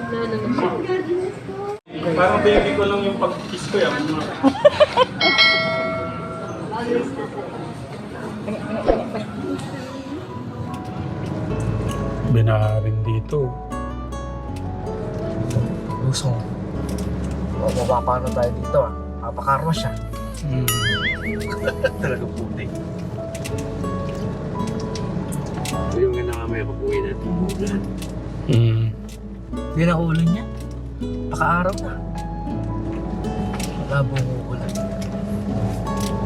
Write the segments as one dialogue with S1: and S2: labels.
S1: Wala naman siya.
S2: Parang baby ko lang yung pag-kiss ko yan. Binaharin dito.
S3: Gusto mo. O, mapapano tayo dito ah. Papakarma siya.
S4: Talaga puti. Yung nga na mamaya pag-uwi natin bulan.
S3: Yun ang ulo niya. Paka-araw na. Wala bumuulan.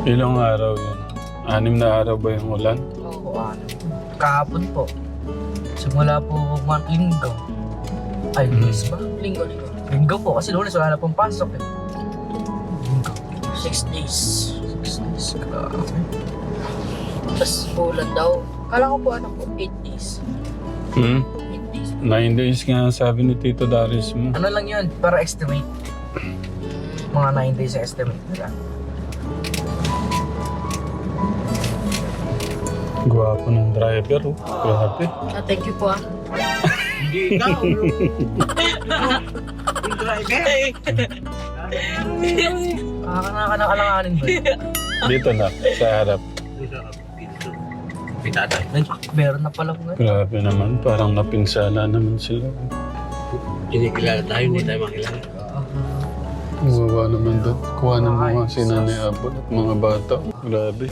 S2: Ilang araw yun? 6 na araw ba yung ulan?
S3: Oo, ano. Kahapon po. Simula po linggo. Ay, lunes ba? Linggo. Linggo po, kasi lunes wala na pong pasok eh. Linggo.
S1: 6 days.
S3: 6 days, grabe.
S1: Tapos ulan daw. Kala ko po ano po, 8 days. 8 days.
S2: 9 days nga sabi ni Tito Darius mo.
S3: Ano lang yun, para estimate. Mga 9 days sa estimate nila.
S2: Gwapo ng driver, oh. Grabe.
S1: Ah, thank you po ah.
S4: Hindi ikaw, yung driver.
S3: Nakaka-alanganin ba yun?
S2: Dito na, sa harap.
S4: Pitatay.
S3: Ay, meron na pala ko.
S2: Grabe naman, parang napingsala naman sila.
S4: Kinikilala tayo, hindi tayo makilala.
S2: Uwawa naman doon. Kuha ng mga sinanay abot at mga bata. Grabe.